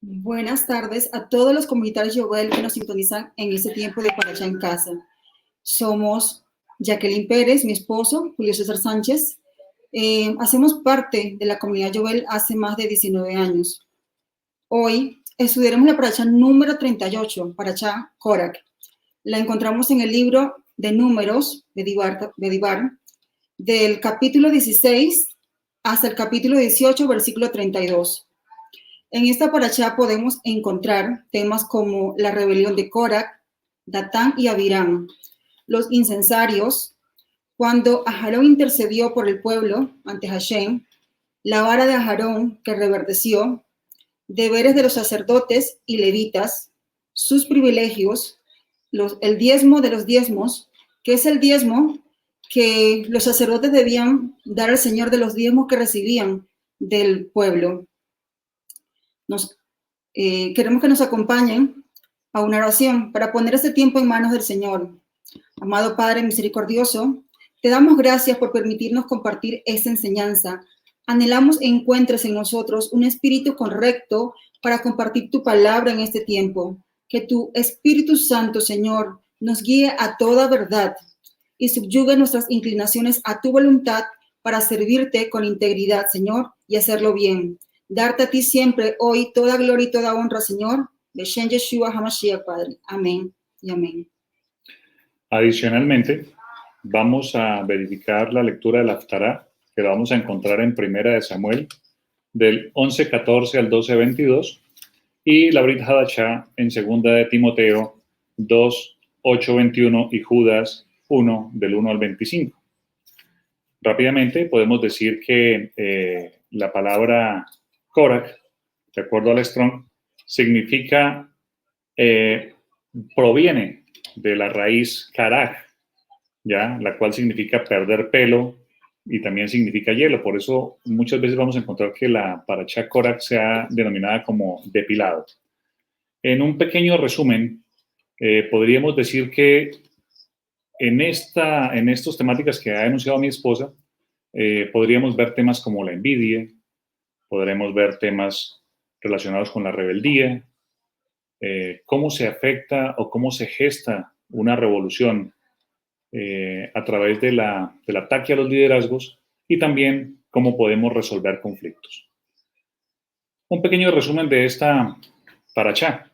Buenas tardes a todos los comunitarios Yovel que nos sintonizan en este tiempo de Parachá en Casa. Somos Jacqueline Pérez, mi esposo, Julio César Sánchez. Hacemos parte de la comunidad Yovel hace más de 19 años. Hoy estudiaremos la Parachá número 38, Parachá Corac. La encontramos en el libro de Números, Bedibar, del capítulo 16 hasta el capítulo 18, versículo 32. En esta parachá podemos encontrar temas como la rebelión de Corac, Datán y Abirán, los incensarios, cuando Aharón intercedió por el pueblo ante Hashem, la vara de Aharón que reverdeció, deberes de los sacerdotes y levitas, sus privilegios, el diezmo de los diezmos, que es el diezmo que los sacerdotes debían dar al Señor de los diezmos que recibían del pueblo. Queremos que nos acompañen a una oración para poner este tiempo en manos del Señor. Amado Padre misericordioso, te damos gracias por permitirnos compartir esta enseñanza. Anhelamos encuentres en nosotros un espíritu correcto para compartir tu palabra en este tiempo. Que tu Espíritu Santo, Señor, nos guíe a toda verdad y subyugue nuestras inclinaciones a tu voluntad para servirte con integridad, Señor, y hacerlo bien. Darte a ti siempre, hoy, toda gloria y toda honra, Señor. Beshen Yeshua HaMashiach, Padre. Amén y amén. Adicionalmente, vamos a verificar la lectura del Haftará, que la vamos a encontrar en Primera de Samuel, del 11:14 al 12:22, y la Brit Hadashah en Segunda de Timoteo 2:8-21 y Judas 1, del 1 al 25. Rápidamente podemos decir que la palabra Korak, de acuerdo al Strong, significa, proviene de la raíz karak, ¿ya? La cual significa perder pelo y también significa hielo. Por eso muchas veces vamos a encontrar que la parachá Korak sea denominada como depilado. En un pequeño resumen, podríamos decir que en estas temáticas que ha enunciado mi esposa, podríamos ver temas como la envidia, podremos ver temas relacionados con la rebeldía, cómo se afecta o cómo se gesta una revolución a través del ataque a los liderazgos, y también cómo podemos resolver conflictos. Un pequeño resumen de esta parachá.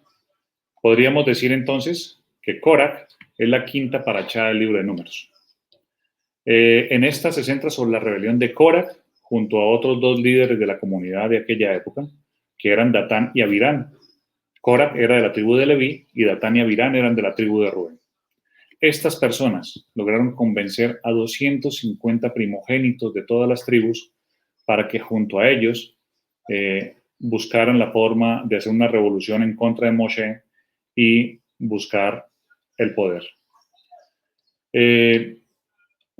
Podríamos decir entonces que Korak es la quinta parachá del libro de Números. En esta se centra sobre la rebelión de Korak junto a otros dos líderes de la comunidad de aquella época, que eran Datán y Abirán. Korak era de la tribu de Leví y Datán y Abirán eran de la tribu de Rubén. Estas personas lograron convencer a 250 primogénitos de todas las tribus para que junto a ellos buscaran la forma de hacer una revolución en contra de Moshe y buscar el poder.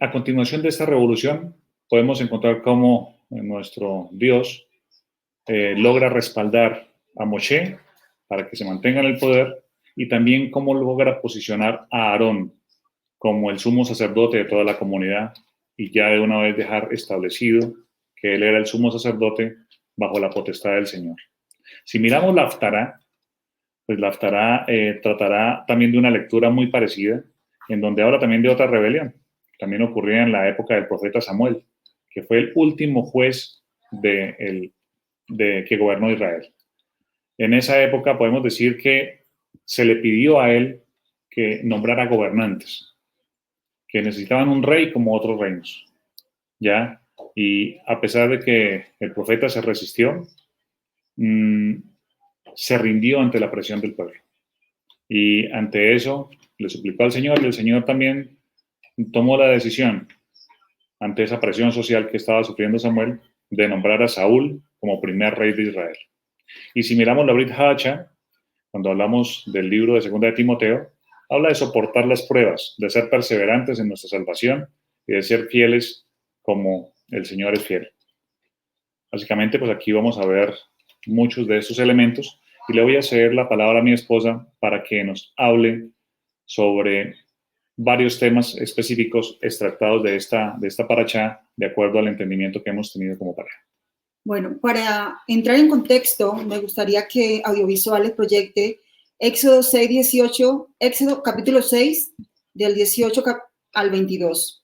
A continuación de esta revolución, podemos encontrar cómo nuestro Dios logra respaldar a Moshe para que se mantenga en el poder, y también cómo logra posicionar a Aarón como el sumo sacerdote de toda la comunidad, y ya de una vez dejar establecido que él era el sumo sacerdote bajo la potestad del Señor. Si miramos la Haftará, pues la Haftará tratará también de una lectura muy parecida, en donde habla también de otra rebelión. También ocurría en la época del profeta Samuel, que fue el último juez que gobernó Israel. En esa época podemos decir que se le pidió a él que nombrara gobernantes, que necesitaban un rey como otros reinos, ¿ya? Y a pesar de que el profeta se resistió, se rindió ante la presión del pueblo. Y ante eso le suplicó al Señor, y el Señor también tomó la decisión, ante esa presión social que estaba sufriendo Samuel, de nombrar a Saúl como primer rey de Israel. Y si miramos la Brit Hadashah, cuando hablamos del libro de Segunda de Timoteo, habla de soportar las pruebas, de ser perseverantes en nuestra salvación y de ser fieles como el Señor es fiel. Básicamente, pues aquí vamos a ver muchos de estos elementos, y le voy a ceder la palabra a mi esposa para que nos hable sobre varios temas específicos extractados de esta parachá, de acuerdo al entendimiento que hemos tenido como pareja. Bueno, para entrar en contexto, me gustaría que Audiovisuales proyecte Éxodo 6:18, Éxodo capítulo 6, del 18 al 22.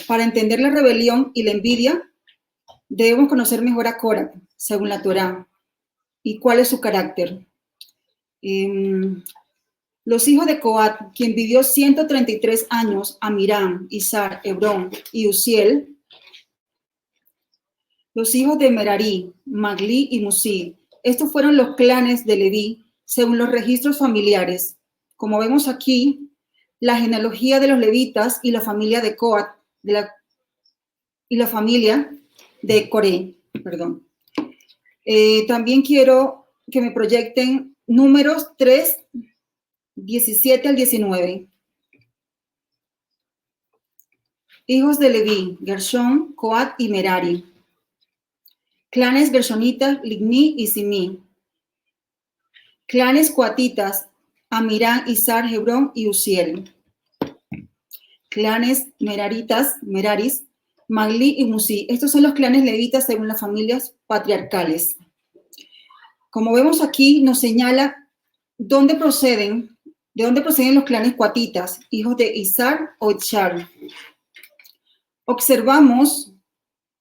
Para entender la rebelión y la envidia, debemos conocer mejor a Cora, según la Torá, y cuál es su carácter. Los hijos de Coat, quien vivió 133 años, Amirán, Izar, Hebrón y Uziel. Los hijos de Merari, Magli y Musi. Estos fueron los clanes de Leví, según los registros familiares. Como vemos aquí, la genealogía de los levitas y la familia de Coat y la familia de Coré. Perdón. También quiero que me proyecten Números 3, 17 al 19. Hijos de Leví, Gershón, Coat y Merari. Clanes gershonitas, Ligní y Simí. Clanes coatitas, Amirán, Izar, Hebrón y Uziel. Clanes meraritas, Meraris, Magli y Musi. Estos son los clanes levitas según las familias patriarcales. Como vemos aquí, nos señala de dónde proceden los clanes coatitas, hijos de Izar o Itzar. Observamos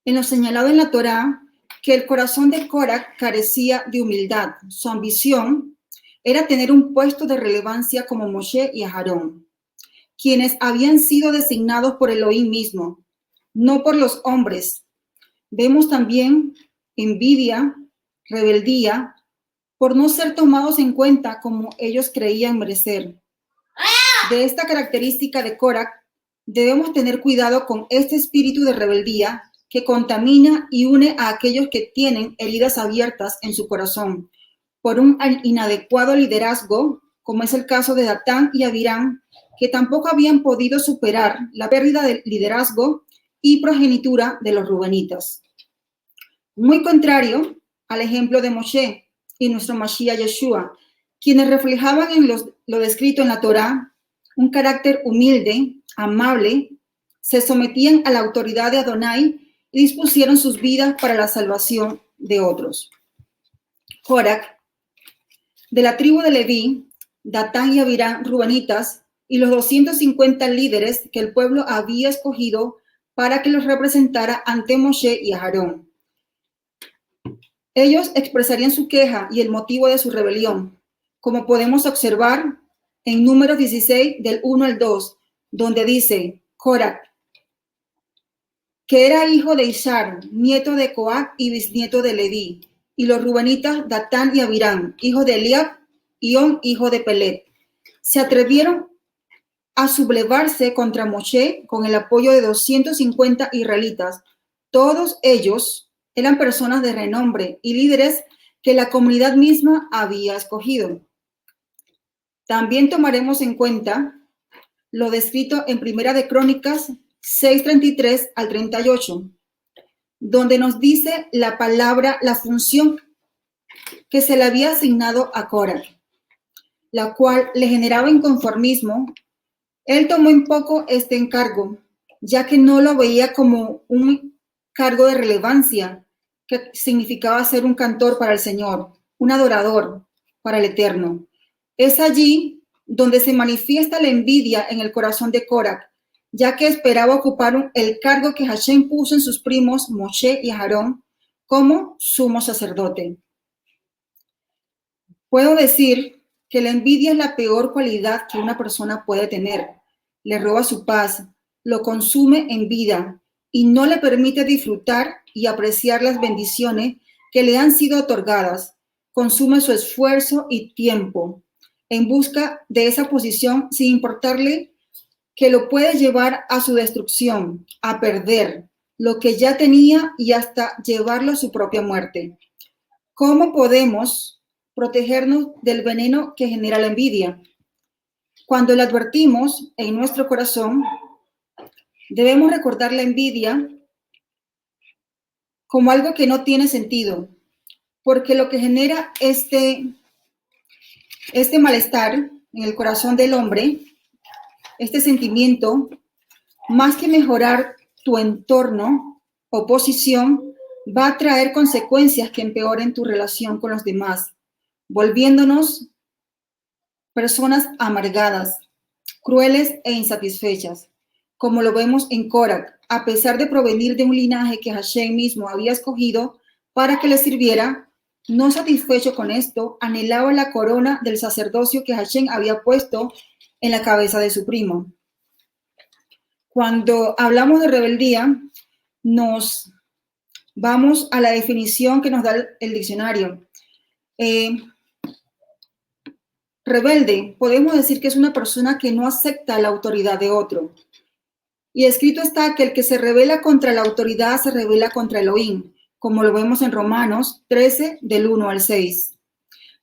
en lo señalado en la Torá que el corazón de Cora carecía de humildad. Su ambición era tener un puesto de relevancia como Moshe y Aarón, quienes habían sido designados por Elohim mismo, no por los hombres. Vemos también envidia, rebeldía, por no ser tomados en cuenta como ellos creían merecer. De esta característica de Cora, debemos tener cuidado con este espíritu de rebeldía que contamina y une a aquellos que tienen heridas abiertas en su corazón por un inadecuado liderazgo, como es el caso de Datán y Abirán, que tampoco habían podido superar la pérdida de liderazgo y progenitura de los rubenitas. Muy contrario al ejemplo de Moshe y nuestro Mashiach Yeshua, quienes reflejaban en lo descrito en la Torá un carácter humilde, amable, se sometían a la autoridad de Adonai y dispusieron sus vidas para la salvación de otros. Corac, de la tribu de Leví, Datán y Abirán, rubenitas, y los 250 líderes que el pueblo había escogido para que los representara ante Moshe y Aarón. Ellos expresarían su queja y el motivo de su rebelión, como podemos observar en Números 16, del 1 al 2, donde dice, Corac, que era hijo de Ishar, nieto de Coat y bisnieto de Leví, y los rubenitas Datán y Abirán, hijo de Eliab, y On, hijo de Pelet, se atrevieron a sublevarse contra Moshe con el apoyo de 250 israelitas. Todos ellos eran personas de renombre y líderes que la comunidad misma había escogido. También tomaremos en cuenta lo descrito en Primera de Crónicas 6:33 al 38, donde nos dice la palabra, la función que se le había asignado a Cora, la cual le generaba inconformismo. Él tomó en poco este encargo, ya que no lo veía como un cargo de relevancia, que significaba ser un cantor para el Señor, un adorador para el Eterno. Es allí donde se manifiesta la envidia en el corazón de Cora, ya que esperaba ocupar el cargo que Hashem puso en sus primos Moshe y Aarón como sumo sacerdote. Puedo decir que la envidia es la peor cualidad que una persona puede tener. Le roba su paz, lo consume en vida y no le permite disfrutar y apreciar las bendiciones que le han sido otorgadas. Consume su esfuerzo y tiempo en busca de esa posición sin importarle que lo puede llevar a su destrucción, a perder lo que ya tenía y hasta llevarlo a su propia muerte. ¿Cómo podemos protegernos del veneno que genera la envidia? Cuando la advertimos en nuestro corazón, debemos recordar la envidia como algo que no tiene sentido, porque lo que genera este malestar en el corazón del hombre, este sentimiento, más que mejorar tu entorno o posición, va a traer consecuencias que empeoren tu relación con los demás, volviéndonos personas amargadas, crueles e insatisfechas, como lo vemos en Korah. A pesar de provenir de un linaje que Hashem mismo había escogido para que le sirviera, no satisfecho con esto, anhelaba la corona del sacerdocio que Hashem había puesto en la cabeza de su primo. Cuando hablamos de rebeldía, nos vamos a la definición que nos da el diccionario. Rebelde, podemos decir que es una persona que no acepta la autoridad de otro. Y escrito está que el que se rebela contra la autoridad se rebela contra Elohim, como lo vemos en Romanos 13, del 1 al 6.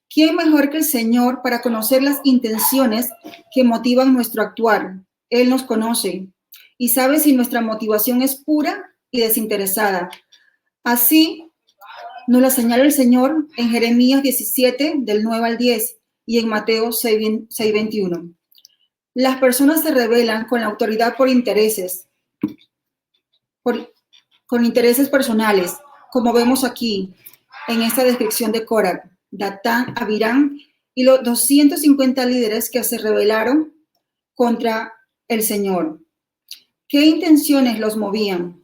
¿Quién mejor que el Señor para conocer las intenciones que motivan nuestro actuar? Él nos conoce y sabe si nuestra motivación es pura y desinteresada. Así nos lo señala el Señor en Jeremías 17, del 9 al 10, y en Mateo 6, 21. Las personas se rebelan con la autoridad por intereses, con intereses personales, como vemos aquí en esta descripción de Korah, Datán, Abirán y los 250 líderes que se rebelaron contra el Señor. ¿Qué intenciones los movían?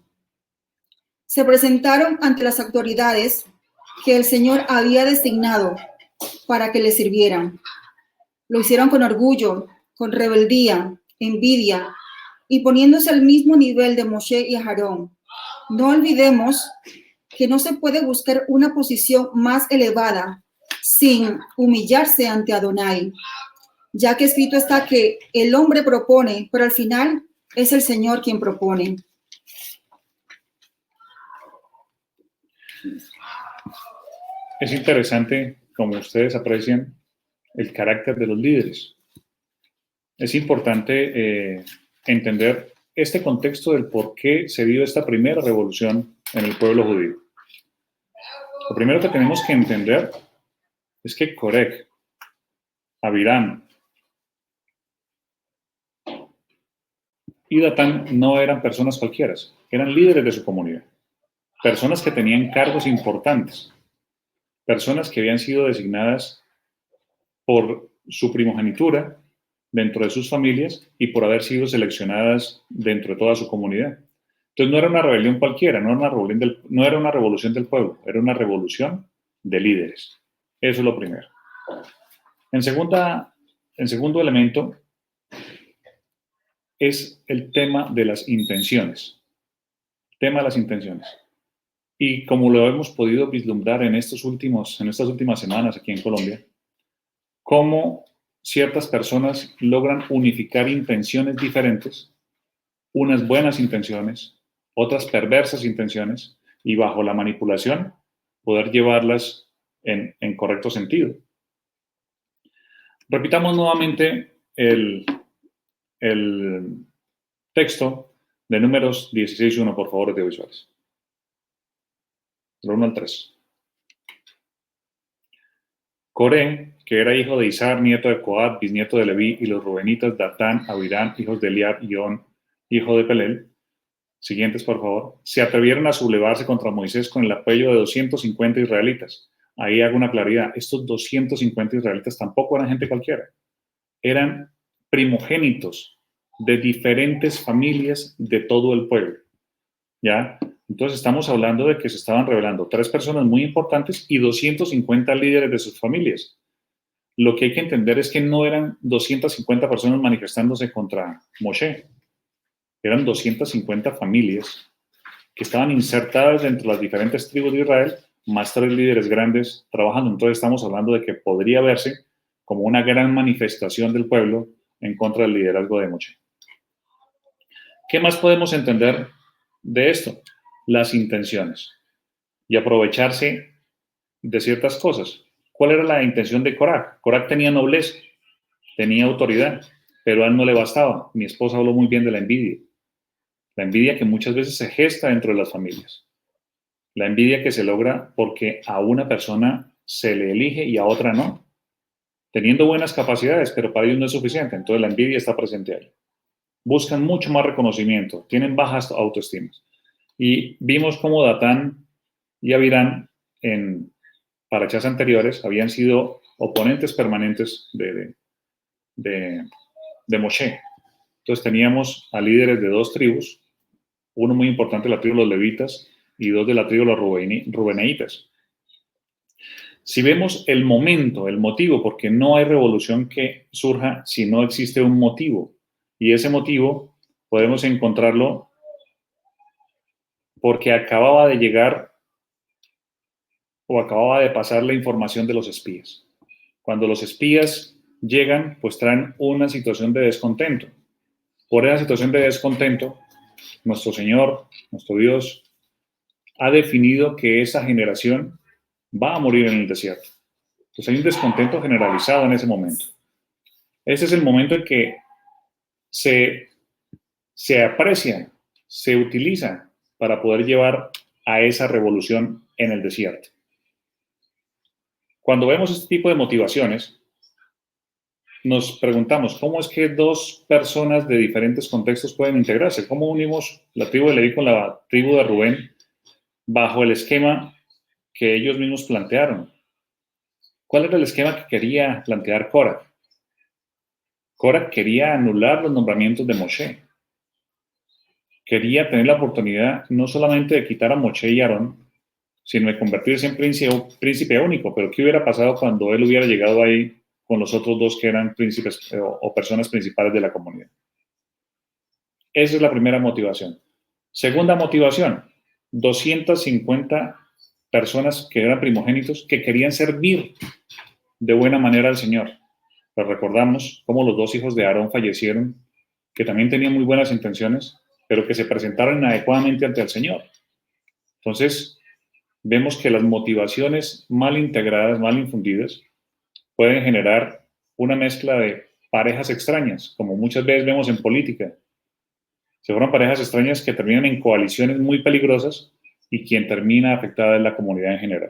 Se presentaron ante las autoridades que el Señor había designado para que le sirvieran. Lo hicieron con orgullo, con rebeldía, envidia y poniéndose al mismo nivel de Moshe y Aarón. No olvidemos que no se puede buscar una posición más elevada sin humillarse ante Adonai, ya que escrito está que el hombre propone, pero al final es el Señor quien propone. Es interesante, como ustedes aprecian, el carácter de los líderes. Es importante entender este contexto del por qué se dio esta primera revolución en el pueblo judío. Lo primero que tenemos que entender es que Korah, Abirán y Datán no eran personas cualquiera, eran líderes de su comunidad, personas que tenían cargos importantes, personas que habían sido designadas por su primogenitura dentro de sus familias y por haber sido seleccionadas dentro de toda su comunidad. Entonces no era una rebelión cualquiera, no era una revolución del pueblo, era una revolución de líderes. Eso es lo primero. En segundo elemento es el tema de las intenciones. Tema de las intenciones. Y como lo hemos podido vislumbrar en estas últimas semanas aquí en Colombia, cómo ciertas personas logran unificar intenciones diferentes, unas buenas intenciones, otras perversas intenciones, y bajo la manipulación poder llevarlas en correcto sentido. Repitamos nuevamente el texto de Números 16:1, por favor, de visuales. Del 1 al 3. Coré, que era hijo de Izar, nieto de Coat, bisnieto de Leví, y los rubenitas Datán, Abirán, hijos de Eliab, y On, hijo de Pelel. Siguientes, por favor. Se atrevieron a sublevarse contra Moisés con el apoyo de 250 israelitas. Ahí hago una claridad. Estos 250 israelitas tampoco eran gente cualquiera. Eran primogénitos de diferentes familias de todo el pueblo. ¿Ya? Entonces estamos hablando de que se estaban rebelando 3 personas muy importantes y 250 líderes de sus familias. Lo que hay que entender es que no eran 250 personas manifestándose contra Moshe. Eran 250 familias que estaban insertadas dentro de las diferentes tribus de Israel, más 3 líderes grandes trabajando. Entonces estamos hablando de que podría verse como una gran manifestación del pueblo en contra del liderazgo de Moshe. ¿Qué más podemos entender de esto? Las intenciones y aprovecharse de ciertas cosas. ¿Cuál era la intención de Korah? Korah tenía nobleza, tenía autoridad, pero a él no le bastaba. Mi esposa habló muy bien de la envidia. La envidia que muchas veces se gesta dentro de las familias. La envidia que se logra porque a una persona se le elige y a otra no. Teniendo buenas capacidades, pero para ellos no es suficiente. Entonces la envidia está presente ahí. Buscan mucho más reconocimiento, tienen bajas autoestimas. Y vimos cómo Datán y Avirán en parachás anteriores habían sido oponentes permanentes de Moshe. Entonces teníamos a líderes de dos tribus, uno muy importante de la tribu de los levitas y dos de la tribu de los rubeneitas. Si vemos el momento, el motivo, porque no hay revolución que surja si no existe un motivo, y ese motivo podemos encontrarlo porque acababa de llegar o acababa de pasar la información de los espías. Cuando los espías llegan, pues traen una situación de descontento. Por esa situación de descontento, nuestro Señor, nuestro Dios, ha definido que esa generación va a morir en el desierto. Entonces hay un descontento generalizado en ese momento. Ese es el momento en que se aprecia, se utiliza para poder llevar a esa revolución en el desierto. Cuando vemos este tipo de motivaciones, nos preguntamos, ¿cómo es que dos personas de diferentes contextos pueden integrarse? ¿Cómo unimos la tribu de Leví con la tribu de Rubén bajo el esquema que ellos mismos plantearon? ¿Cuál era el esquema que quería plantear Korah? Korah quería anular los nombramientos de Moshe. Quería tener la oportunidad no solamente de quitar a Moshe y Aarón, sino de convertirse en príncipe único. Pero ¿qué hubiera pasado cuando él hubiera llegado ahí con los otros dos que eran príncipes o personas principales de la comunidad? Esa es la primera motivación. Segunda motivación, 250 personas que eran primogénitos que querían servir de buena manera al Señor. Pero recordamos cómo los dos hijos de Aarón fallecieron, que también tenían muy buenas intenciones, pero que se presentaron inadecuadamente ante el Señor. Entonces, vemos que las motivaciones mal integradas, mal infundidas, pueden generar una mezcla de parejas extrañas, como muchas veces vemos en política. Se forman parejas extrañas que terminan en coaliciones muy peligrosas y quien termina afectada es la comunidad en general.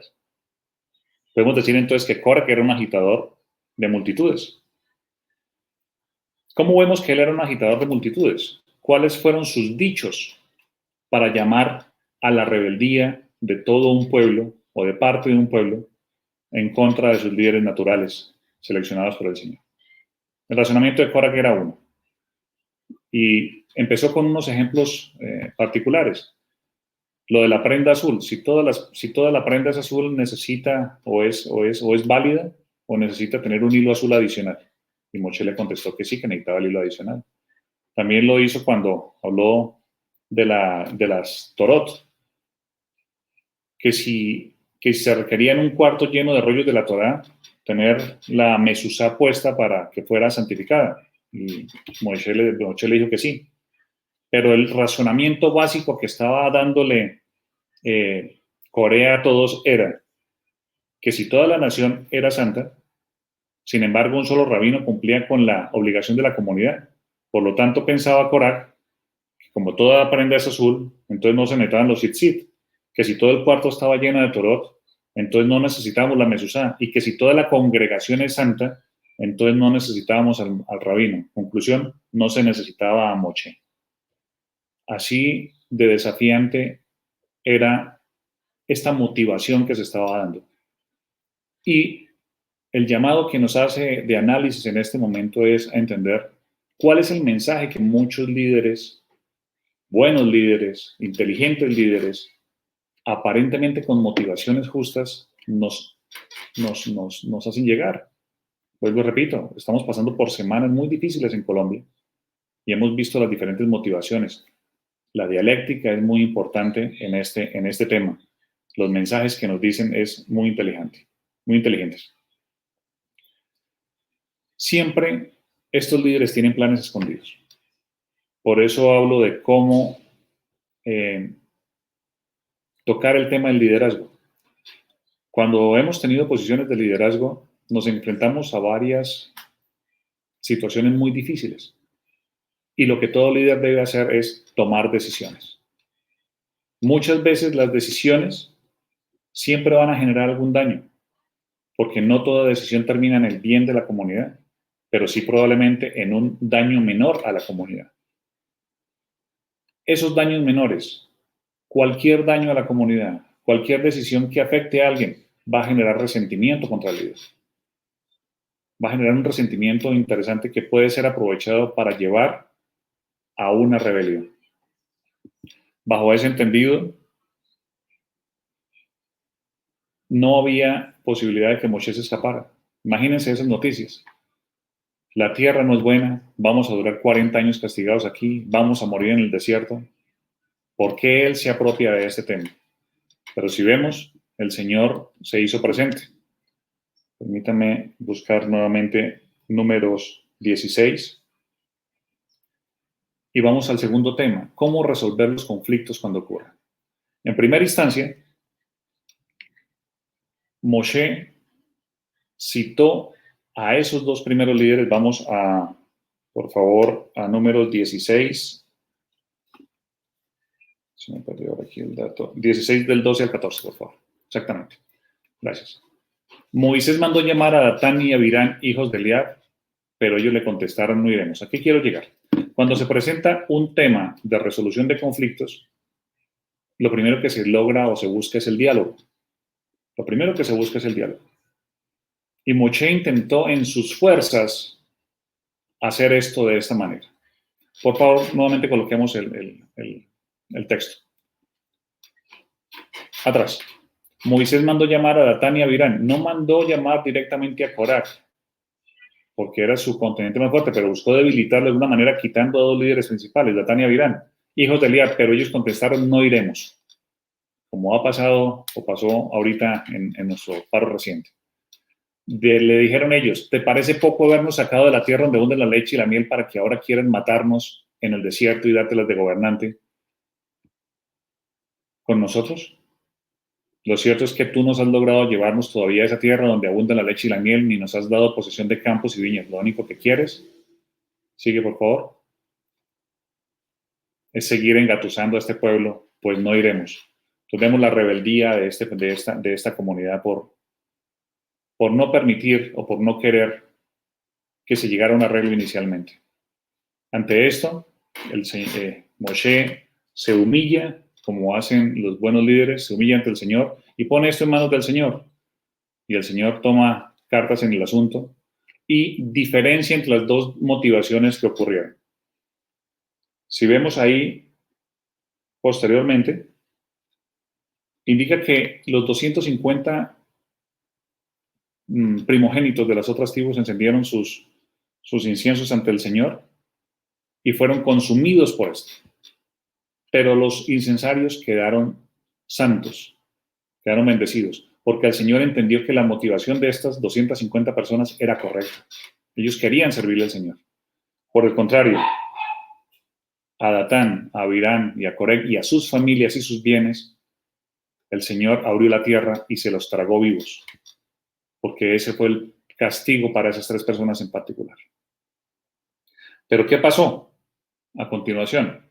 Podemos decir entonces que Korah era un agitador de multitudes. ¿Cómo vemos que él era un agitador de multitudes? ¿Cuáles fueron sus dichos para llamar a la rebeldía de todo un pueblo o de parte de un pueblo en contra de sus líderes naturales seleccionados por el Señor? El razonamiento de Korah era uno. Y empezó con unos ejemplos particulares. Lo de la prenda azul. Si toda la prenda es azul, necesita o es válida o necesita tener un hilo azul adicional. Y Moshe le contestó que sí, que necesitaba el hilo adicional. También lo hizo cuando habló de las Torot, que si se requería en un cuarto lleno de rollos de la Torá, tener la mezuzá puesta para que fuera santificada. Y Moshe le dijo que sí. Pero el razonamiento básico que estaba dándole Corea a todos era que si toda la nación era santa, sin embargo un solo rabino cumplía con la obligación de la comunidad. Por lo tanto, pensaba Korah que como toda prenda es azul, entonces no se necesitaban los tzitzit, que si todo el cuarto estaba lleno de Torot, entonces no necesitábamos la mezuzá, y que si toda la congregación es santa, entonces no necesitábamos al rabino. Conclusión, no se necesitaba a Moshe. Así de desafiante era esta motivación que se estaba dando. Y el llamado que nos hace de análisis en este momento es a entender cuál es el mensaje que muchos líderes, buenos líderes, inteligentes líderes, aparentemente con motivaciones justas, nos hacen llegar. Vuelvo y repito, estamos pasando por semanas muy difíciles en Colombia y hemos visto las diferentes motivaciones. La dialéctica es muy importante en este tema. Los mensajes que nos dicen es muy inteligentes. Siempre estos líderes tienen planes escondidos. Por eso hablo de cómo tocar el tema del liderazgo. Cuando hemos tenido posiciones de liderazgo, nos enfrentamos a varias situaciones muy difíciles. Y lo que todo líder debe hacer es tomar decisiones. Muchas veces las decisiones siempre van a generar algún daño, porque no toda decisión termina en el bien de la comunidad, pero sí probablemente en un daño menor a la comunidad. Esos daños menores, cualquier daño a la comunidad, cualquier decisión que afecte a alguien va a generar resentimiento contra el líder. Va a generar un resentimiento interesante que puede ser aprovechado para llevar a una rebelión. Bajo ese entendido, no había posibilidad de que Moshe se escapara. Imagínense esas noticias. La tierra no es buena, vamos a durar 40 años castigados aquí, vamos a morir en el desierto. ¿Por qué él se apropia de este tema? Pero si vemos, el Señor se hizo presente. Permítame buscar nuevamente Números 16. Y vamos al segundo tema, ¿cómo resolver los conflictos cuando ocurran? En primera instancia, Moshe citó a esos dos primeros líderes. Vamos a, por favor, a Números 16. Se me perdió ahora aquí el dato. 16 del 12 al 14, por favor. Exactamente. Gracias. Moisés mandó llamar a Datán y Abirán, hijos de Eliab, pero ellos le contestaron, no iremos. ¿A qué quiero llegar? Cuando se presenta un tema de resolución de conflictos, lo primero que se logra o se busca es el diálogo. Lo primero que se busca es el diálogo. Y Moshe intentó en sus fuerzas hacer esto de esta manera. Por favor, nuevamente coloquemos el texto. Atrás. Moisés mandó llamar a Datán y a Abirán. No mandó llamar directamente a Coraj, porque era su contendiente más fuerte, pero buscó debilitarlo de alguna manera quitando a dos líderes principales, Datán y Abirán, hijos de Eliab, pero ellos contestaron, no iremos, como ha pasado o pasó ahorita en nuestro paro reciente. Le dijeron ellos, ¿te parece poco habernos sacado de la tierra donde abundan la leche y la miel para que ahora quieran matarnos en el desierto y dártelas de gobernante con nosotros? Lo cierto es que tú nos has logrado llevarnos todavía a esa tierra donde abunda la leche y la miel, ni nos has dado posesión de campos y viñas. Lo único que quieres, sigue por favor, es seguir engatusando a este pueblo, pues no iremos. Entonces vemos la rebeldía de esta comunidad por no permitir o por no querer que se llegara a un arreglo inicialmente. Ante esto, Moshe se humilla, como hacen los buenos líderes, se humilla ante el Señor y pone esto en manos del Señor. Y el Señor toma cartas en el asunto y diferencia entre las dos motivaciones que ocurrieron. Si vemos ahí, posteriormente, indica que los 250 primogénitos de las otras tribus encendieron sus inciensos ante el Señor y fueron consumidos por esto. Pero los incensarios quedaron santos, quedaron bendecidos, porque el Señor entendió que la motivación de estas 250 personas era correcta. Ellos querían servirle al Señor. Por el contrario, a Datán, a Abirán y a Coré y a sus familias y sus bienes, el Señor abrió la tierra y se los tragó vivos, porque ese fue el castigo para esas tres personas en particular. Pero ¿qué pasó? A continuación,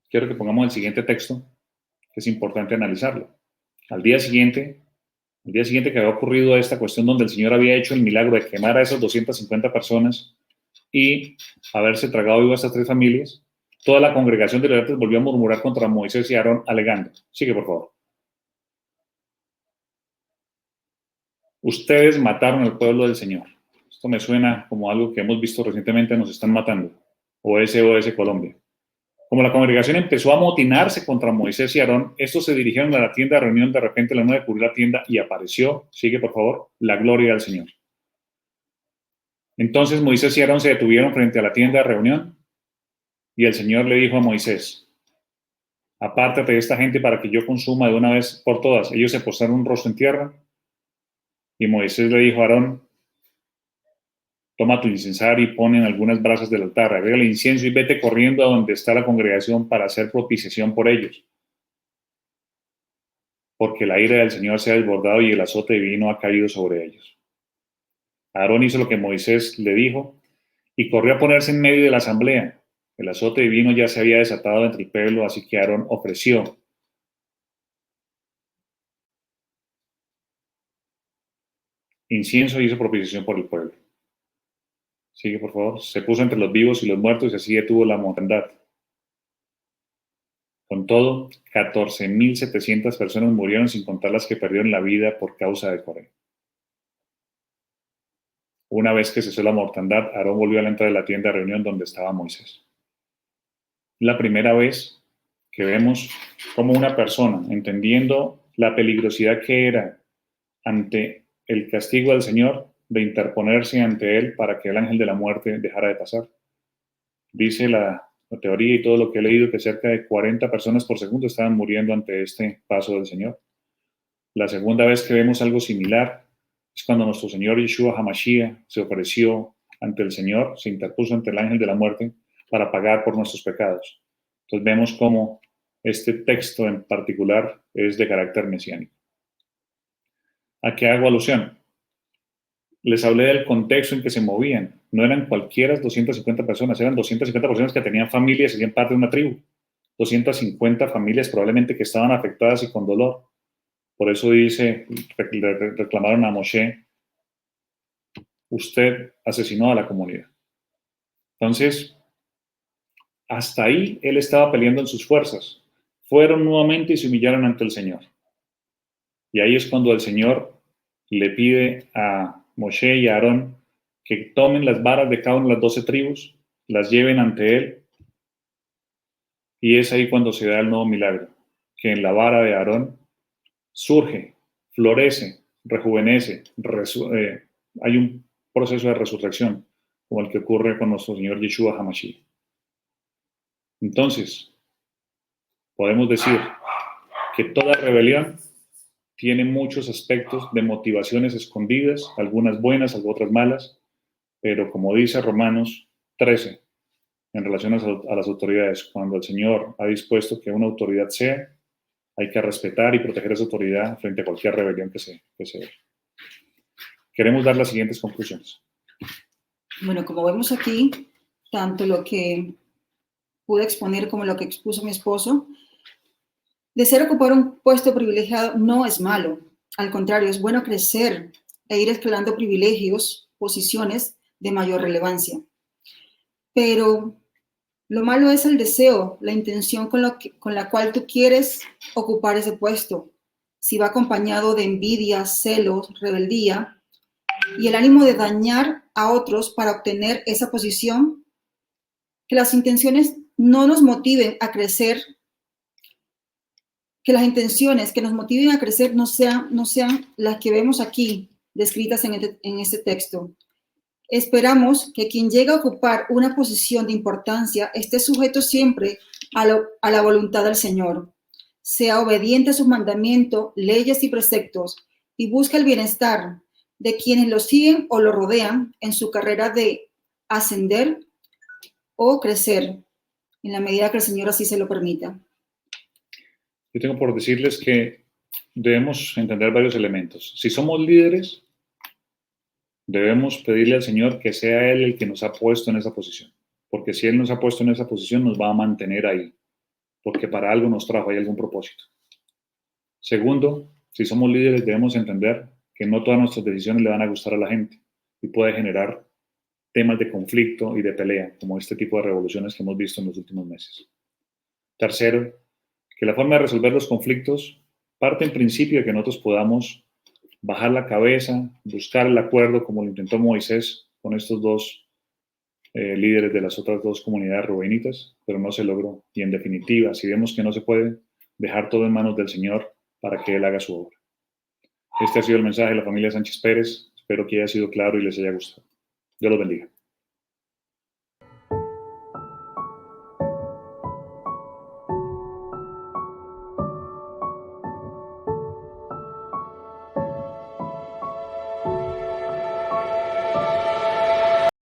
quiero que pongamos el siguiente texto, que es importante analizarlo. Al día siguiente que había ocurrido esta cuestión donde el Señor había hecho el milagro de quemar a esas 250 personas y haberse tragado vivo a estas tres familias, toda la congregación de levitas volvió a murmurar contra Moisés y Aarón alegando. Sigue, por favor. Ustedes mataron al pueblo del Señor. Esto me suena como algo que hemos visto recientemente, nos están matando. OS Colombia. Como la congregación empezó a amotinarse contra Moisés y Aarón, estos se dirigieron a la tienda de reunión. De repente la nube cubrió la tienda y apareció, sigue por favor, la gloria del Señor. Entonces Moisés y Aarón se detuvieron frente a la tienda de reunión y el Señor le dijo a Moisés, apártate de esta gente para que yo consuma de una vez por todas. Ellos se postraron un rostro en tierra y Moisés le dijo a Aarón, toma tu incensario y pon en algunas brasas del altar, agrega el incienso y vete corriendo a donde está la congregación para hacer propiciación por ellos. Porque la ira del Señor se ha desbordado y el azote divino ha caído sobre ellos. Aarón hizo lo que Moisés le dijo y corrió a ponerse en medio de la asamblea. El azote divino ya se había desatado entre el pueblo, así que Aarón ofreció incienso y hizo propiciación por el pueblo. Sigue, por favor. Se puso entre los vivos y los muertos y así detuvo la mortandad. Con todo, 14.700 personas murieron, sin contar las que perdieron la vida por causa de Coré. Una vez que cesó la mortandad, Aarón volvió a la entrada de la tienda de reunión donde estaba Moisés. La primera vez que vemos cómo una persona, entendiendo la peligrosidad que era ante el castigo del Señor, de interponerse ante él para que el ángel de la muerte dejara de pasar. Dice la teoría y todo lo que he leído que cerca de 40 personas por segundo estaban muriendo ante este paso del Señor. La segunda vez que vemos algo similar es cuando nuestro Señor Yeshua HaMashiach se ofreció ante el Señor, se interpuso ante el ángel de la muerte para pagar por nuestros pecados. Entonces vemos cómo este texto en particular es de carácter mesiánico. ¿A qué hago alusión? Les hablé del contexto en que se movían. No eran cualquiera 250 personas, eran 250 personas que tenían familias y hacían parte de una tribu. 250 familias probablemente que estaban afectadas y con dolor. Por eso dice, le reclamaron a Moshe, usted asesinó a la comunidad. Entonces, hasta ahí él estaba peleando en sus fuerzas. Fueron nuevamente y se humillaron ante el Señor. Y ahí es cuando el Señor le pide a Moshe y a Aarón que tomen las varas de cada una de las 12 tribus, las lleven ante él. Y es ahí cuando se da el nuevo milagro, que en la vara de Aarón surge, florece, rejuvenece, hay un proceso de resurrección, como el que ocurre con nuestro Señor Yeshua HaMashiach. Entonces, podemos decir que toda rebelión tiene muchos aspectos de motivaciones escondidas, algunas buenas, otras malas, pero como dice Romanos 13, en relación a las autoridades, cuando el Señor ha dispuesto que una autoridad sea, hay que respetar y proteger esa autoridad frente a cualquier rebelión que se dé. Queremos dar las siguientes conclusiones. Bueno, como vemos aquí, tanto lo que pude exponer como lo que expuso mi esposo, desear ocupar un puesto privilegiado no es malo. Al contrario, es bueno crecer e ir escalando privilegios, posiciones de mayor relevancia. Pero lo malo es el deseo, la intención con la cual tú quieres ocupar ese puesto. Si va acompañado de envidia, celos, rebeldía y el ánimo de dañar a otros para obtener esa posición, que las intenciones no nos motiven a crecer, que las intenciones que nos motiven a crecer no sean las que vemos aquí descritas en este texto. Esperamos que quien llegue a ocupar una posición de importancia esté sujeto siempre a la voluntad del Señor, sea obediente a sus mandamientos, leyes y preceptos y busque el bienestar de quienes lo siguen o lo rodean en su carrera de ascender o crecer, en la medida que el Señor así se lo permita. Yo tengo por decirles que debemos entender varios elementos. Si somos líderes, debemos pedirle al Señor que sea Él el que nos ha puesto en esa posición. Porque si Él nos ha puesto en esa posición, nos va a mantener ahí. Porque para algo nos trajo, hay algún propósito. Segundo, si somos líderes, debemos entender que no todas nuestras decisiones le van a gustar a la gente y puede generar temas de conflicto y de pelea, como este tipo de revoluciones que hemos visto en los últimos meses. Tercero, que la forma de resolver los conflictos parte en principio de que nosotros podamos bajar la cabeza, buscar el acuerdo como lo intentó Moisés con estos dos líderes de las otras dos comunidades rubenitas, pero no se logró. Y en definitiva, si vemos que no se puede, dejar todo en manos del Señor para que Él haga su obra. Este ha sido el mensaje de la familia Sánchez Pérez. Espero que haya sido claro y les haya gustado. Dios los bendiga.